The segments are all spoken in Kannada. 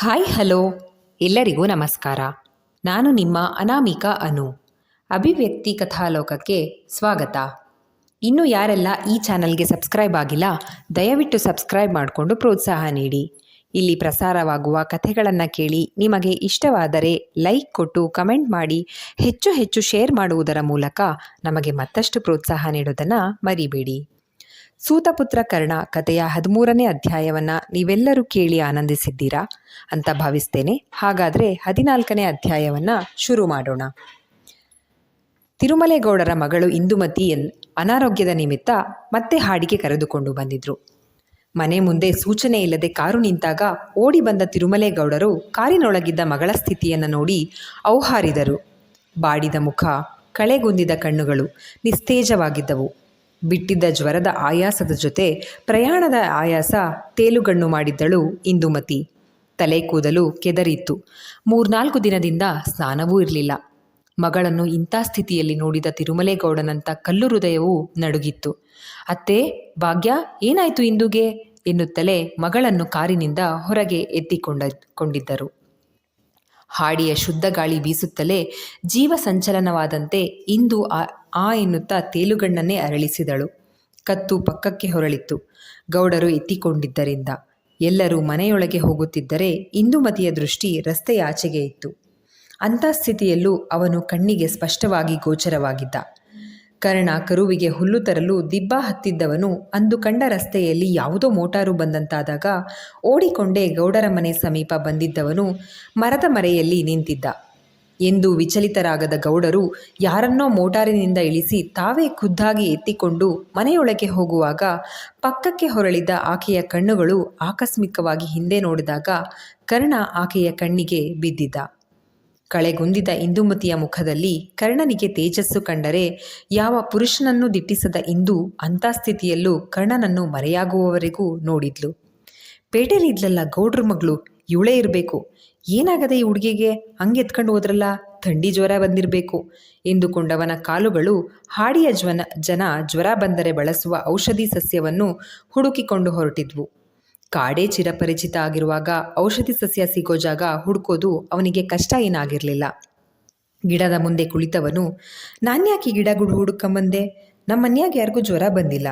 ಹಾಯ್ ಹಲೋ ಎಲ್ಲರಿಗೂ ನಮಸ್ಕಾರ. ನಾನು ನಿಮ್ಮ ಅನಾಮಿಕಾ ಅನು. ಅಭಿವ್ಯಕ್ತಿ ಕಥಾಲೋಕಕ್ಕೆ ಸ್ವಾಗತ. ಇನ್ನೂ ಯಾರೆಲ್ಲ ಈ ಚಾನಲ್ಗೆ ಸಬ್ಸ್ಕ್ರೈಬ್ ಆಗಿಲ್ಲ, ದಯವಿಟ್ಟು ಸಬ್ಸ್ಕ್ರೈಬ್ ಮಾಡಿಕೊಂಡು ಪ್ರೋತ್ಸಾಹ ನೀಡಿ. ಇಲ್ಲಿ ಪ್ರಸಾರವಾಗುವ ಕಥೆಗಳನ್ನು ಕೇಳಿ ನಿಮಗೆ ಇಷ್ಟವಾದರೆ ಲೈಕ್ ಕೊಟ್ಟು ಕಮೆಂಟ್ ಮಾಡಿ ಹೆಚ್ಚು ಹೆಚ್ಚು ಶೇರ್ ಮಾಡುವುದರ ಮೂಲಕ ನಮಗೆ ಮತ್ತಷ್ಟು ಪ್ರೋತ್ಸಾಹ ನೀಡೋದನ್ನು ಮರಿಬೇಡಿ. ಸೂತಪುತ್ರ ಕರ್ಣ ಕಥೆಯ 13ನೇ ಅಧ್ಯಾಯವನ್ನು ನೀವೆಲ್ಲರೂ ಕೇಳಿ ಆನಂದಿಸಿದ್ದೀರಾ ಅಂತ ಭಾವಿಸ್ತೇನೆ. ಹಾಗಾದರೆ 14ನೇ ಅಧ್ಯಾಯವನ್ನು ಶುರು ಮಾಡೋಣ. ತಿರುಮಲೇಗೌಡರ ಮಗಳು ಇಂದುಮತಿ ಅನಾರೋಗ್ಯದ ನಿಮಿತ್ತ ಮತ್ತೆ ಹಾಡಿಗೆ ಕರೆದುಕೊಂಡು ಬಂದಿದ್ರು. ಮನೆ ಮುಂದೆ ಸೂಚನೆ ಇಲ್ಲದೆ ಕಾರು ನಿಂತಾಗ ಓಡಿ ಬಂದ ತಿರುಮಲೇಗೌಡರು ಕಾರಿನೊಳಗಿದ್ದ ಮಗಳ ಸ್ಥಿತಿಯನ್ನು ನೋಡಿ ಔಹಾರಿದರು. ಬಾಡಿದ ಮುಖ, ಕಳೆಗುಂದಿದ ಕಣ್ಣುಗಳು ನಿಸ್ತೇಜವಾಗಿದ್ದವು. ಬಿಟ್ಟಿದ್ದ ಜ್ವರದ ಆಯಾಸದ ಜೊತೆ ಪ್ರಯಾಣದ ಆಯಾಸ ತೇಲುಗಣ್ಣು ಮಾಡಿದ್ದಳು ಇಂದುಮತಿ. ತಲೆ ಕೂದಲು ಕೆದರಿತ್ತು. 3-4 ದಿನದಿಂದ ಸ್ನಾನವೂ ಇರಲಿಲ್ಲ. ಮಗಳನ್ನು ಇಂಥ ಸ್ಥಿತಿಯಲ್ಲಿ ನೋಡಿದ ತಿರುಮಲೇಗೌಡನಂಥ ಕಲ್ಲು ಹೃದಯವೂ ನಡುಗಿತ್ತು. ಅತ್ತೆ, ಭಾಗ್ಯ, ಏನಾಯಿತು ಇಂದುಗೆ ಎನ್ನುತ್ತಲೇ ಮಗಳನ್ನು ಕಾರಿನಿಂದ ಹೊರಗೆ ಎತ್ತಿಕೊಂಡಿದ್ದರು. ಹಾಡಿಯ ಶುದ್ಧ ಗಾಳಿ ಬೀಸುತ್ತಲೇ ಜೀವ ಸಂಚಲನವಾದಂತೆ ಇಂದು ಆ ಎನ್ನುತ್ತಾ ತೇಲುಗಣ್ಣನ್ನೇ ಅರಳಿಸಿದಳು. ಕತ್ತು ಪಕ್ಕಕ್ಕೆ ಹೊರಳಿತ್ತು. ಗೌಡರು ಎತ್ತಿಕೊಂಡಿದ್ದರಿಂದ ಎಲ್ಲರೂ ಮನೆಯೊಳಗೆ ಹೋಗುತ್ತಿದ್ದರೆ ಇಂದುಮತಿಯ ದೃಷ್ಟಿ ರಸ್ತೆಯಾಚೆಗೆ ಇತ್ತು. ಅಂಥ ಸ್ಥಿತಿಯಲ್ಲೂ ಅವನು ಕಣ್ಣಿಗೆ ಸ್ಪಷ್ಟವಾಗಿ ಗೋಚರವಾಗಿದ್ದ. ಕರ್ಣ ಕರುವಿಗೆ ಹುಲ್ಲು ತರಲು ದಿಬ್ಬ ಹತ್ತಿದ್ದವನು ಅಂದು ಕಂಡ ರಸ್ತೆಯಲ್ಲಿ ಯಾವುದೋ ಮೋಟಾರು ಬಂದಂತಾದಾಗ ಓಡಿಕೊಂಡೇ ಗೌಡರ ಮನೆ ಸಮೀಪ ಬಂದಿದ್ದವನು ಮರದ ಮರೆಯಲ್ಲಿ ನಿಂತಿದ್ದ. ಎಂದು ವಿಚಲಿತರಾಗದ ಗೌಡರು ಯಾರನ್ನೋ ಮೋಟಾರಿನಿಂದ ಇಳಿಸಿ ತಾವೇ ಖುದ್ದಾಗಿ ಎತ್ತಿಕೊಂಡು ಮನೆಯೊಳಗೆ ಹೋಗುವಾಗ ಪಕ್ಕಕ್ಕೆ ಹೊರಳಿದ ಆಕೆಯ ಕಣ್ಣುಗಳು ಆಕಸ್ಮಿಕವಾಗಿ ಹಿಂದೆ ನೋಡಿದಾಗ ಕರ್ಣ ಆಕೆಯ ಕಣ್ಣಿಗೆ ಬಿದ್ದಿದ್ದ. ಕಳೆಗುಂದಿದ ಇಂದುಮತಿಯ ಮುಖದಲ್ಲಿ ಕರ್ಣನಿಗೆ ತೇಜಸ್ಸು ಕಂಡರೆ ಯಾವ ಪುರುಷನನ್ನು ದಿಟ್ಟಿಸದ ಇಂದು ಅಂಥ ಸ್ಥಿತಿಯಲ್ಲೂ ಕರ್ಣನನ್ನು ಮರೆಯಾಗುವವರೆಗೂ ನೋಡಿದ್ಲು. ಪೇಟೆಲಿದ್ಲಲ್ಲ ಗೌಡ್ರ ಮಗಳು, ಇವಳೇ ಇರಬೇಕು. ಏನಾಗದೆ ಈ ಹುಡುಗಿಗೆ ಹಂಗೆ ಎತ್ಕೊಂಡು ಹೋದ್ರಲ್ಲ, ಥಂಡಿ ಜ್ವರ ಬಂದಿರಬೇಕು ಎಂದುಕೊಂಡವನ ಕಾಲುಗಳು ಹಾಡಿಯ ಜನ ಜ್ವರ ಬಂದರೆ ಬಳಸುವ ಔಷಧಿ ಸಸ್ಯವನ್ನು ಹುಡುಕಿಕೊಂಡು ಹೊರಟಿದ್ವು. ಕಾಡೇ ಚಿರಪರಿಚಿತ ಆಗಿರುವಾಗ ಔಷಧಿ ಸಸ್ಯ ಸಿಗೋ ಜಾಗ ಹುಡುಕೋದು ಅವನಿಗೆ ಕಷ್ಟ ಏನಾಗಿರಲಿಲ್ಲ. ಗಿಡದ ಮುಂದೆ ಕುಳಿತವನು, ನಾನ್ಯಾಕೆ ಗಿಡಗಳು ಹುಡುಕಂಬಂದೆ? ನಮ್ಮ ಮನ್ಯಾಗ ಯಾರಿಗೂ ಜ್ವರ ಬಂದಿಲ್ಲ.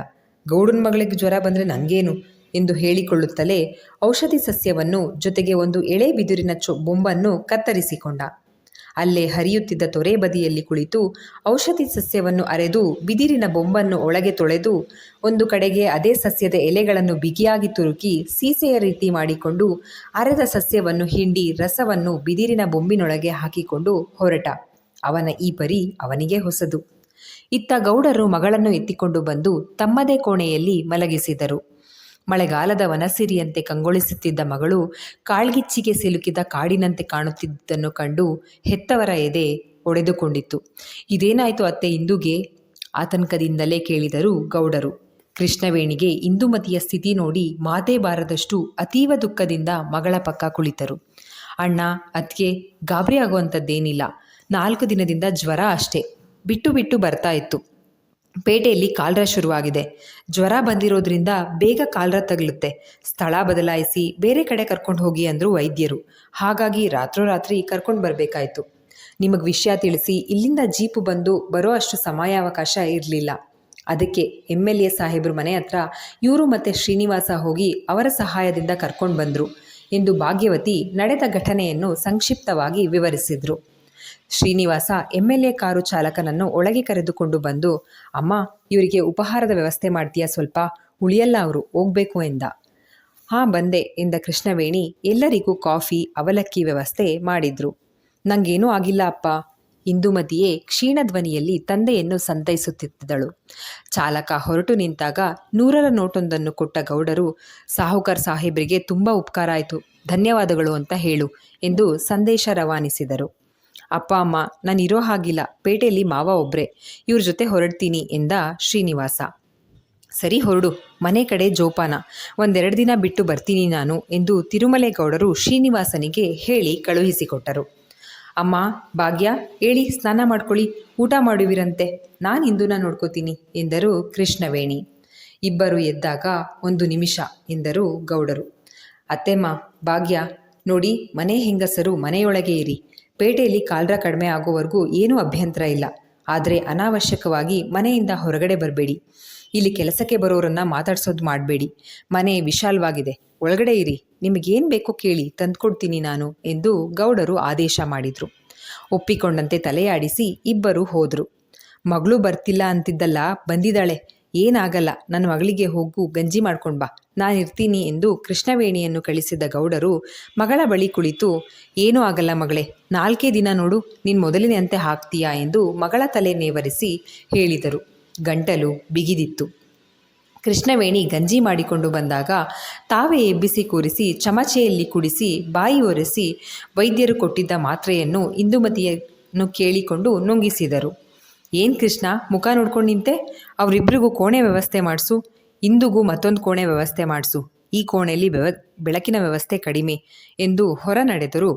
ಗೌಡನ ಮಗಳಿಗೆ ಜ್ವರ ಬಂದರೆ ನನಗೇನು ಎಂದು ಹೇಳಿಕೊಳ್ಳುತ್ತಲೇ ಔಷಧಿ ಸಸ್ಯವನ್ನು ಜೊತೆಗೆ ಒಂದು ಎಳೆ ಬಿದಿರಿನ ಬೊಂಬನ್ನು ಕತ್ತರಿಸಿಕೊಂಡ. ಅಲ್ಲೇ ಹರಿಯುತ್ತಿದ್ದ ತೊರೆ ಬದಿಯಲ್ಲಿ ಕುಳಿತು ಔಷಧಿ ಸಸ್ಯವನ್ನು ಅರೆದು ಬಿದಿರಿನ ಬೊಂಬನ್ನು ಒಳಗೆ ತೊಳೆದು ಒಂದು ಕಡೆಗೆ ಅದೇ ಸಸ್ಯದ ಎಲೆಗಳನ್ನು ಬಿಗಿಯಾಗಿ ತುರುಕಿ ಸೀಸೆಯ ರೀತಿ ಮಾಡಿಕೊಂಡು ಅರೆದ ಸಸ್ಯವನ್ನು ಹಿಂಡಿ ರಸವನ್ನು ಬಿದಿರಿನ ಬೊಂಬಿನೊಳಗೆ ಹಾಕಿಕೊಂಡು ಹೊರಟ. ಅವನ ಈ ಪರಿ ಅವನಿಗೆ ಹೊಸದು. ಇತ್ತ ಗೌಡರು ಮಗಳನ್ನು ಎತ್ತಿಕೊಂಡು ಬಂದು ತಮ್ಮದೇ ಕೋಣೆಯಲ್ಲಿ ಮಲಗಿಸಿದರು. ಮಳೆಗಾಲದ ವನಸಿರಿಯಂತೆ ಕಂಗೊಳಿಸುತ್ತಿದ್ದ ಮಗಳು ಕಾಳ್ಗಿಚ್ಚಿಗೆ ಸಿಲುಕಿದ ಕಾಡಿನಂತೆ ಕಾಣುತ್ತಿದ್ದನ್ನು ಕಂಡು ಹೆತ್ತವರ ಎದೆ ಒಡೆದುಕೊಂಡಿತ್ತು. ಇದೇನಾಯಿತು ಅತ್ತೆ ಇಂದುಗೆ? ಆತಂಕದಿಂದಲೇ ಕೇಳಿದರು ಗೌಡರು. ಕೃಷ್ಣವೇಣಿಗೆ ಇಂದುಮತಿಯ ಸ್ಥಿತಿ ನೋಡಿ ಮಾತೇ ಬಾರದಷ್ಟು ಅತೀವ ದುಃಖದಿಂದ ಮಗಳ ಪಕ್ಕ ಕುಳಿತರು. ಅಣ್ಣ, ಅತ್ತಿಗೆ, ಗಾಬರಿ ಆಗುವಂಥದ್ದೇನಿಲ್ಲ. 4 ದಿನದಿಂದ ಜ್ವರ ಅಷ್ಟೇ, ಬಿಟ್ಟು ಬಿಟ್ಟು ಬರ್ತಾ ಇತ್ತು. ಪೇಟೆಯಲ್ಲಿ ಕಾಲ್ರ ಶುರುವಾಗಿದೆ. ಜ್ವರ ಬಂದಿರೋದ್ರಿಂದ ಬೇಗ ಕಾಲ್ರ ತಗಲುತ್ತೆ. ಸ್ಥಳ ಬದಲಾಯಿಸಿ ಬೇರೆ ಕಡೆ ಕರ್ಕೊಂಡು ಹೋಗಿ ಅಂದರು ವೈದ್ಯರು. ಹಾಗಾಗಿ ರಾತ್ರೋರಾತ್ರಿ ಕರ್ಕೊಂಡು ಬರಬೇಕಾಯ್ತು. ನಿಮಗೆ ವಿಷಯ ತಿಳಿಸಿ ಇಲ್ಲಿಂದ ಜೀಪು ಬಂದು ಬರೋ ಅಷ್ಟು ಸಮಯಾವಕಾಶ ಇರಲಿಲ್ಲ. ಅದಕ್ಕೆ MLA ಸಾಹೇಬ್ರ ಮನೆ ಹತ್ರ ಇವರು ಮತ್ತು ಶ್ರೀನಿವಾಸ ಹೋಗಿ ಅವರ ಸಹಾಯದಿಂದ ಕರ್ಕೊಂಡು ಬಂದರು ಎಂದು ಭಾಗ್ಯವತಿ ನಡೆದ ಘಟನೆಯನ್ನು ಸಂಕ್ಷಿಪ್ತವಾಗಿ ವಿವರಿಸಿದರು. ಶ್ರೀನಿವಾಸ MLA ಕಾರು ಚಾಲಕನನ್ನು ಒಳಗೆ ಕರೆದುಕೊಂಡು ಬಂದು, ಅಮ್ಮ, ಇವರಿಗೆ ಉಪಹಾರದ ವ್ಯವಸ್ಥೆ ಮಾಡ್ತೀಯಾ? ಸ್ವಲ್ಪ ಉಳಿಯಲ್ಲ, ಅವರು ಹೋಗ್ಬೇಕು ಎಂದ. ಹಾಂ ಬಂದೆ ಎಂದ ಕೃಷ್ಣವೇಣಿ ಎಲ್ಲರಿಗೂ ಕಾಫಿ ಅವಲಕ್ಕಿ ವ್ಯವಸ್ಥೆ ಮಾಡಿದ್ರು. ನಂಗೇನೂ ಆಗಿಲ್ಲ ಅಪ್ಪ. ಇಂದುಮತಿಯೇ ಕ್ಷೀಣ ಧ್ವನಿಯಲ್ಲಿ ತಂದೆಯನ್ನು ಸಂತೈಸುತ್ತಿದ್ದಳು. ಚಾಲಕ ಹೊರಟು ನಿಂತಾಗ 100ರ ನೋಟೊಂದನ್ನು ಕೊಟ್ಟ ಗೌಡರು, ಸಾಹುಕಾರ್ ಸಾಹೇಬ್ರಿಗೆ ತುಂಬ ಉಪಕಾರ ಆಯಿತು, ಧನ್ಯವಾದಗಳು ಅಂತ ಹೇಳು ಎಂದು ಸಂದೇಶ ರವಾನಿಸಿದರು. ಅಪ್ಪ ಅಮ್ಮ, ನಾನು ಇರೋ ಹಾಗಿಲ್ಲ, ಪೇಟೆಯಲ್ಲಿ ಮಾವ ಒಬ್ಬರೇ, ಇವ್ರ ಜೊತೆ ಹೊರಡ್ತೀನಿ ಎಂದ ಶ್ರೀನಿವಾಸ. ಸರಿ ಹೊರಡು, ಮನೆ ಕಡೆ ಜೋಪಾನ, 1-2 ದಿನ ಬಿಟ್ಟು ಬರ್ತೀನಿ ನಾನು ಎಂದು ತಿರುಮಲೇಗೌಡರು ಶ್ರೀನಿವಾಸನಿಗೆ ಹೇಳಿ ಕಳುಹಿಸಿಕೊಟ್ಟರು. ಅಮ್ಮ, ಭಾಗ್ಯ, ಹೇಳಿ ಸ್ನಾನ ಮಾಡ್ಕೊಳ್ಳಿ, ಊಟ ಮಾಡುವಿರಂತೆ, ನಾನು ಇಂದುನ ನೋಡ್ಕೋತೀನಿ ಎಂದರು ಕೃಷ್ಣವೇಣಿ. ಇಬ್ಬರು ಎದ್ದಾಗ 1 ನಿಮಿಷ ಎಂದರು ಗೌಡರು. ಅತ್ತೆಮ್ಮ, ಭಾಗ್ಯ, ನೋಡಿ, ಮನೆ ಹೆಂಗಸರು ಮನೆಯೊಳಗೆ ಇರಿ. ಪೇಟೆಯಲ್ಲಿ ಕಾಲ್ರ ಕಡಿಮೆ ಆಗೋವರೆಗೂ ಏನೂ ಅಭ್ಯಂತರ ಇಲ್ಲ. ಆದರೆ ಅನಾವಶ್ಯಕವಾಗಿ ಮನೆಯಿಂದ ಹೊರಗಡೆ ಬರಬೇಡಿ. ಇಲ್ಲಿ ಕೆಲಸಕ್ಕೆ ಬರೋರನ್ನ ಮಾತಾಡ್ಸೋದು ಮಾಡಬೇಡಿ. ಮನೆ ವಿಶಾಲವಾಗಿದೆ, ಒಳಗಡೆ ಇರಿ. ನಿಮಗೇನು ಬೇಕೋ ಕೇಳಿ, ತಂದ್ಕೊಡ್ತೀನಿ ನಾನು ಎಂದು ಗೌಡರು ಆದೇಶ ಮಾಡಿದರು. ಒಪ್ಪಿಕೊಂಡಂತೆ ತಲೆಯಾಡಿಸಿ ಇಬ್ಬರು ಹೋದರು. ಮಗಳು ಬರ್ತಿಲ್ಲ ಅಂತಿದ್ದಲ್ಲ, ಬಂದಿದ್ದಾಳೆ. ಏನಾಗಲ್ಲ, ನನ್ನ ಮಗಳಿಗೆ ಹೋಗು, ಗಂಜಿ ಮಾಡ್ಕೊಂಡು ಬಾ, ನಾನಿರ್ತೀನಿ ಎಂದು ಕೃಷ್ಣವೇಣಿಯನ್ನು ಕಳಿಸಿದ ಗೌಡರು ಮಗಳ ಬಳಿ ಕುಳಿತು, ಏನೂ ಆಗಲ್ಲ ಮಗಳೇ, 4 ದಿನ ನೋಡು, ನೀನು ಮೊದಲಿನಂತೆ ಹಾಕ್ತೀಯಾ ಎಂದು ಮಗಳ ತಲೆ ನೇವರಿಸಿ ಹೇಳಿದರು. ಗಂಟಲು ಬಿಗಿದಿತ್ತು. ಕೃಷ್ಣವೇಣಿ ಗಂಜಿ ಮಾಡಿಕೊಂಡು ಬಂದಾಗ ತಾವೇ ಎಬ್ಬಿಸಿ ಕೂರಿಸಿ ಚಮಚೆಯಲ್ಲಿ ಕುಡಿಸಿ ಬಾಯಿ ಒರೆಸಿ ವೈದ್ಯರು ಕೊಟ್ಟಿದ್ದ ಮಾತ್ರೆಯನ್ನು ಇಂದುಮತಿಯನ್ನು ಕೇಳಿಕೊಂಡು ನುಂಗಿಸಿದರು. ಏನು ಕೃಷ್ಣ, ಮುಖ ನೋಡ್ಕೊಂಡು ನಿಂತೆ? ಅವರಿಬ್ಬರಿಗೂ ಕೋಣೆ ವ್ಯವಸ್ಥೆ ಮಾಡಿಸು, ಇಂದುಗೂ ಮತ್ತೊಂದು ಕೋಣೆ ವ್ಯವಸ್ಥೆ ಮಾಡಿಸು. ಈ ಕೋಣೆಯಲ್ಲಿ ಬೆಳಕಿನ ವ್ಯವಸ್ಥೆ ಕಡಿಮೆ ಎಂದು ಹೊರ ನಡೆದರು.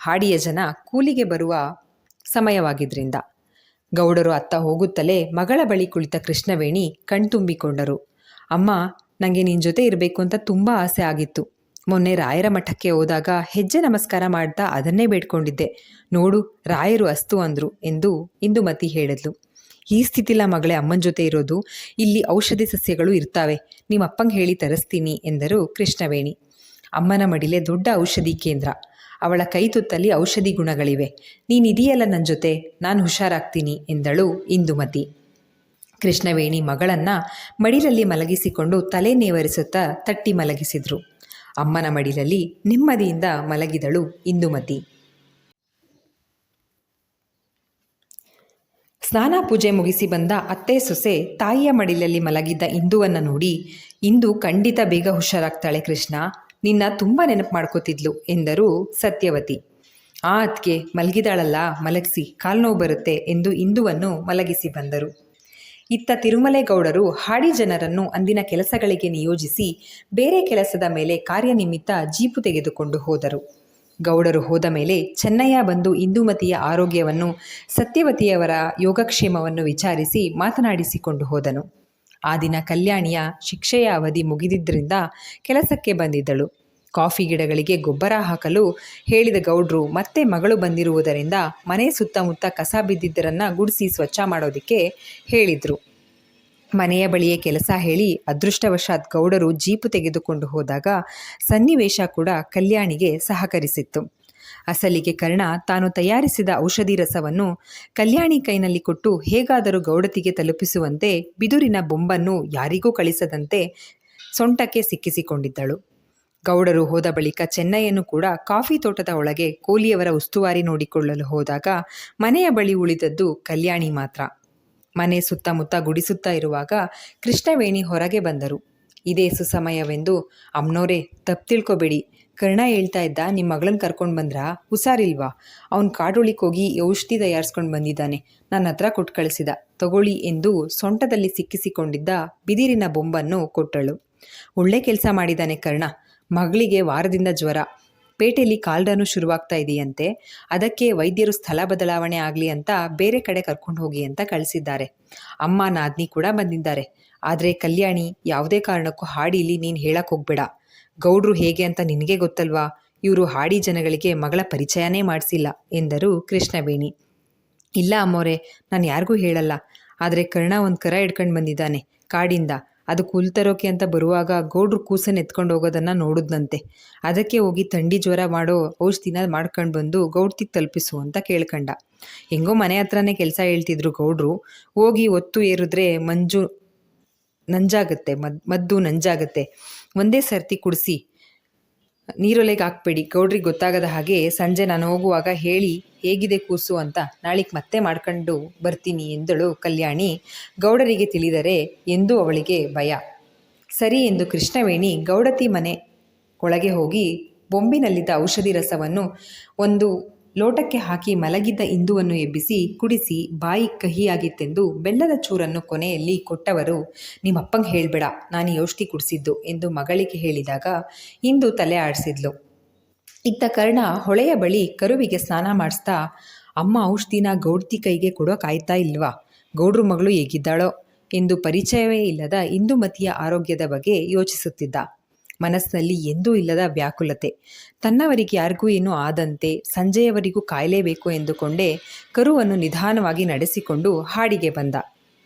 ಹಾಡಿಯ ಜನ ಕೂಲಿಗೆ ಬರುವ ಸಮಯವಾಗಿದ್ದರಿಂದ. ಗೌಡರು ಅತ್ತ ಹೋಗುತ್ತಲೇ ಮಗಳ ಬಳಿ ಕುಳಿತ ಕೃಷ್ಣವೇಣಿ ಕಣ್ತುಂಬಿಕೊಂಡರು. ಅಮ್ಮ, ನನಗೆ ನಿನ್ನ ಜೊತೆ ಇರಬೇಕು ಅಂತ ತುಂಬ ಆಸೆ ಆಗಿತ್ತು. ಮೊನ್ನೆ ರಾಯರ ಮಠಕ್ಕೆ ಹೋದಾಗ ಹೆಜ್ಜೆ ನಮಸ್ಕಾರ ಮಾಡ್ತಾ ಅದನ್ನೇ ಬೇಡ್ಕೊಂಡಿದ್ದೆ. ನೋಡು, ರಾಯರು ಅಸ್ತು ಅಂದರು ಎಂದು ಇಂದುಮತಿ ಹೇಳಿದ್ಲು. ಈ ಸ್ಥಿತಿಲ ಮಗಳೇ ಅಮ್ಮನ ಜೊತೆ ಇರೋದು. ಇಲ್ಲಿ ಔಷಧಿ ಸಸ್ಯಗಳು ಇರ್ತಾವೆ, ನಿಮ್ಮ ಅಪ್ಪಂಗೆ ಹೇಳಿ ತರಿಸ್ತೀನಿ ಎಂದರು ಕೃಷ್ಣವೇಣಿ. ಅಮ್ಮನ ಮಡಿಲೆ ದೊಡ್ಡ ಔಷಧಿ ಕೇಂದ್ರ. ಅವಳ ಕೈ ತುತ್ತಲ್ಲಿ ಔಷಧಿ ಗುಣಗಳಿವೆ. ನೀನಿದೆಯಲ್ಲ ನನ್ನ ಜೊತೆ, ನಾನು ಹುಷಾರಾಗ್ತೀನಿ ಎಂದಳು ಇಂದುಮತಿ. ಕೃಷ್ಣವೇಣಿ ಮಗಳನ್ನು ಮಡಿಲಲ್ಲಿ ಮಲಗಿಸಿಕೊಂಡು ತಲೆ ನೇವರಿಸುತ್ತಾ ತಟ್ಟಿ ಮಲಗಿಸಿದ್ರು. ಅಮ್ಮನ ಮಡಿಲಲ್ಲಿ ನೆಮ್ಮದಿಯಿಂದ ಮಲಗಿದಳು ಇಂದುಮತಿ. ಸ್ನಾನ ಪೂಜೆ ಮುಗಿಸಿ ಬಂದ ಅತ್ತೆ ಸೊಸೆ ತಾಯಿಯ ಮಡಿಲಲ್ಲಿ ಮಲಗಿದ್ದ ಇಂದುವನ್ನು ನೋಡಿ, ಇಂದು ಖಂಡಿತ ಬೇಗ ಹುಷಾರಾಗ್ತಾಳೆ ಕೃಷ್ಣ, ನಿನ್ನ ತುಂಬ ನೆನಪು ಮಾಡ್ಕೋತಿದ್ಲು ಎಂದರು ಸತ್ಯವತಿ. ಅದ್ಕೆ ಮಲಗಿದಾಳಲ್ಲ, ಮಲಗಿಸಿ, ಕಾಲು ನೋವು ಬರುತ್ತೆ ಎಂದು ಇಂದುವನ್ನು ಮಲಗಿಸಿ ಬಂದರು. ಇತ್ತ ತಿರುಮಲೇಗೌಡರು ಹಾಡಿ ಜನರನ್ನು ಅಂದಿನ ಕೆಲಸಗಳಿಗೆ ನಿಯೋಜಿಸಿ ಬೇರೆ ಕೆಲಸದ ಮೇಲೆ ಕಾರ್ಯನಿಮಿತ್ತ ಜೀಪು ತೆಗೆದುಕೊಂಡು ಹೋದರು. ಗೌಡರು ಹೋದ ಮೇಲೆ ಚೆನ್ನಯ್ಯ ಬಂದು ಇಂದುಮತಿಯ ಆರೋಗ್ಯವನ್ನು, ಸತ್ಯವತಿಯವರ ಯೋಗಕ್ಷೇಮವನ್ನು ವಿಚಾರಿಸಿ ಮಾತನಾಡಿಸಿಕೊಂಡು ಹೋದನು. ಆ ದಿನ ಕಲ್ಯಾಣಿಯ ಶಿಕ್ಷೆಯ ಅವಧಿ ಮುಗಿದಿದ್ದರಿಂದ ಕೆಲಸಕ್ಕೆ ಬಂದಿದ್ದಳು. ಕಾಫಿ ಗಿಡಗಳಿಗೆ ಗೊಬ್ಬರ ಹಾಕಲು ಹೇಳಿದ ಗೌಡ್ರು ಮತ್ತೆ ಮಗಳು ಬಂದಿರುವುದರಿಂದ ಮನೆ ಸುತ್ತಮುತ್ತ ಕಸ ಬಿದ್ದಿದ್ದರನ್ನು ಗುಡಿಸಿ ಸ್ವಚ್ಛ ಮಾಡೋದಕ್ಕೆ ಹೇಳಿದರು. ಮನೆಯ ಬಳಿಯೇ ಕೆಲಸ ಹೇಳಿ ಅದೃಷ್ಟವಶಾತ್ ಗೌಡರು ಜೀಪು ತೆಗೆದುಕೊಂಡು ಹೋದಾಗ ಸನ್ನಿವೇಶ ಕೂಡ ಕಲ್ಯಾಣಿಗೆ ಸಹಕರಿಸಿತ್ತು. ಅಸಲಿಗೆ ಕರ್ಣ ತಾನು ತಯಾರಿಸಿದ ಔಷಧಿ ರಸವನ್ನು ಕಲ್ಯಾಣಿ ಕೈನಲ್ಲಿ ಕೊಟ್ಟು ಹೇಗಾದರೂ ಗೌಡತಿಗೆ ತಲುಪಿಸುವಂತೆ ಬಿದುರಿನ ಬೊಂಬನ್ನು ಯಾರಿಗೂ ಕಳಿಸದಂತೆ ಸೊಂಟಕ್ಕೆ ಸಿಕ್ಕಿಸಿಕೊಂಡಿದ್ದಳು. ಗೌಡರು ಹೋದ ಬಳಿಕ ಚೆನ್ನಯ್ಯನು ಕೂಡ ಕಾಫಿ ತೋಟದ ಒಳಗೆ ಕೋಲಿಯವರ ಉಸ್ತುವಾರಿ ನೋಡಿಕೊಳ್ಳಲು ಹೋದಾಗ ಮನೆಯ ಬಳಿ ಉಳಿದದ್ದು ಕಲ್ಯಾಣಿ ಮಾತ್ರ. ಮನೆ ಸುತ್ತಮುತ್ತ ಗುಡಿಸುತ್ತಾ ಇರುವಾಗ ಕೃಷ್ಣವೇಣಿ ಹೊರಗೆ ಬಂದರು. ಇದೇ ಸುಸಮಯವೆಂದು, ಅಮ್ನೋರೇ, ತಪ್ಪು ತಿಳ್ಕೊಬೇಡಿ, ಕರ್ಣ ಹೇಳ್ತಾ ಇದ್ದ, ನಿಮ್ಮ ಮಗಳನ್ನ ಕರ್ಕೊಂಡು ಬಂದ್ರಾ? ಹುಷಾರಿಲ್ವಾ? ಅವ್ನು ಕಾಡುಳಿಗೆ ಹೋಗಿ ಔಷಧಿ ತಯಾರಿಸ್ಕೊಂಡು ಬಂದಿದ್ದಾನೆ, ನನ್ನ ಹತ್ರ ಕೊಟ್ಟು ಕಳಿಸಿದ, ತಗೊಳ್ಳಿ ಎಂದು ಸೊಂಟದಲ್ಲಿ ಸಿಕ್ಕಿಸಿಕೊಂಡಿದ್ದ ಬಿದಿರಿನ ಬೊಂಬನ್ನು ಕೊಟ್ಟಳು. ಒಳ್ಳೆ ಕೆಲಸ ಮಾಡಿದ್ದಾನೆ ಕರ್ಣ. ಮಗಳಿಗೆ ವಾರದಿಂದ ಜ್ವರ, ಪೇಟೆಯಲ್ಲಿ ಕಾಲ್ಡನು ಶುರುವಾಗ್ತಾ ಇದೆಯಂತೆ. ಅದಕ್ಕೆ ವೈದ್ಯರು ಸ್ಥಳ ಬದಲಾವಣೆ ಆಗಲಿ ಅಂತ ಬೇರೆ ಕಡೆ ಕರ್ಕೊಂಡು ಹೋಗಿ ಅಂತ ಕಳಿಸಿದ್ದಾರೆ. ಅಮ್ಮ ನಾದ್ನಿ ಕೂಡ ಬಂದಿದ್ದಾರೆ. ಆದರೆ ಕಲ್ಯಾಣಿ, ಯಾವುದೇ ಕಾರಣಕ್ಕೂ ಹಾಡಿಲಿ ನೀನು ಹೇಳಕ್ಕೆ ಹೋಗ್ಬೇಡ. ಗೌಡ್ರು ಹೇಗೆ ಅಂತ ನಿನಗೆ ಗೊತ್ತಲ್ವಾ? ಇವರು ಹಾಡಿ ಜನಗಳಿಗೆ ಮಗಳ ಪರಿಚಯನೇ ಮಾಡಿಸಿಲ್ಲ ಎಂದರು ಕೃಷ್ಣವೇಣಿ. ಇಲ್ಲ ಅಮ್ಮೋರೆ, ನಾನು ಯಾರಿಗೂ ಹೇಳಲ್ಲ. ಆದರೆ ಕರ್ಣ ಒಂದು ಕರ ಹಿಡ್ಕೊಂಡು ಬಂದಿದ್ದಾನೆ ಕಾಡಿಂದ. ಅದು ಹುಲ್ ತರೋಕೆ ಅಂತ ಬರುವಾಗ ಗೌಡ್ರು ಕೂಸನ್ನು ಎತ್ಕೊಂಡು ಹೋಗೋದನ್ನು ನೋಡಿದ್ನಂತೆ. ಅದಕ್ಕೆ ಹೋಗಿ ಥಂಡಿ ಜ್ವರ ಮಾಡೋ ಔಷಧಿನ ಮಾಡ್ಕೊಂಡು ಬಂದು ಗೌಡ್ತಿಗೆ ತಲುಪಿಸು ಅಂತ ಕೇಳ್ಕಂಡ. ಹೆಂಗೋ ಮನೆ ಹತ್ರನೇ ಕೆಲಸ ಹೇಳ್ತಿದ್ರು ಗೌಡ್ರು. ಹೋಗಿ ಒತ್ತು ಏರಿದ್ರೆ ಮದ್ದು ನಂಜಾಗತ್ತೆ. ಒಂದೇ ಸರ್ತಿ ಕುಡಿಸಿ, ನೀರೊಲೆಗೆ ಹಾಕ್ಬೇಡಿ. ಗೌಡ್ರಿಗೆ ಗೊತ್ತಾಗದ ಹಾಗೆ ಸಂಜೆ ನಾನು ಹೋಗುವಾಗ ಹೇಳಿ ಹೇಗಿದೆ ಕೂಸು ಅಂತ, ನಾಳಿಗೆ ಮತ್ತೆ ಮಾಡ್ಕೊಂಡು ಬರ್ತೀನಿ ಎಂದಳು ಕಲ್ಯಾಣಿ. ಗೌಡರಿಗೆ ತಿಳಿದರೆ ಎಂದು ಅವಳಿಗೆ ಭಯ. ಸರಿ ಎಂದು ಕೃಷ್ಣವೇಣಿ ಗೌಡತಿ ಮನೆ ಒಳಗೆ ಹೋಗಿ ಬೊಂಬಿನಲ್ಲಿದ್ದ ಔಷಧಿ ರಸವನ್ನು ಒಂದು ಲೋಟಕ್ಕೆ ಹಾಕಿ ಮಲಗಿದ್ದ ಇಂದುವನ್ನು ಎಬ್ಬಿಸಿ ಕುಡಿಸಿ ಬಾಯಿ ಕಹಿಯಾಗಿತ್ತೆಂದು ಬೆಲ್ಲದ ಚೂರನ್ನು ಕೊನೆಯಲ್ಲಿ ಕೊಟ್ಟವರು, ನಿಮ್ಮಪ್ಪಂಗೆ ಹೇಳಬೇಡ, ನಾನು ಈ ಔಷಧಿ ಕುಡಿಸಿದ್ದು ಎಂದು ಮಗಳಿಗೆ ಹೇಳಿದಾಗ ಇಂದು ತಲೆ ಆಡಿಸಿದ್ಲು. ಇತ್ತ ಕರ್ಣ ಹೊಳೆಯ ಬಳಿ ಕರುವಿಗೆ ಸ್ನಾನ ಮಾಡಿಸ್ತಾ, ಅಮ್ಮ ಔಷಧಿನ ಗೌಡ್ತಿ ಕೈಗೆ ಕೊಡೋಕಾಯ್ತಾ ಇಲ್ವಾ? ಗೌಡ್ರ ಮಗಳು ಹೇಗಿದ್ದಾಳೋ ಎಂದು ಪರಿಚಯವೇ ಇಲ್ಲದ ಇಂದುಮತಿಯ ಆರೋಗ್ಯದ ಬಗ್ಗೆ ಯೋಚಿಸುತ್ತಿದ್ದ. ಮನಸ್ಸಿನಲ್ಲಿ ಎಂದೂ ಇಲ್ಲದ ವ್ಯಾಕುಲತೆ. ತನ್ನವರಿಗೆ ಯಾರಿಗೂ ಏನೂ ಆದಂತೆ ಸಂಜೆಯವರೆಗೂ ಕಾಯಲೇಬೇಕು ಎಂದುಕೊಂಡೇ ಕರುವನ್ನು ನಿಧಾನವಾಗಿ ನಡೆಸಿಕೊಂಡು ಹಾಡಿಗೆ ಬಂದ.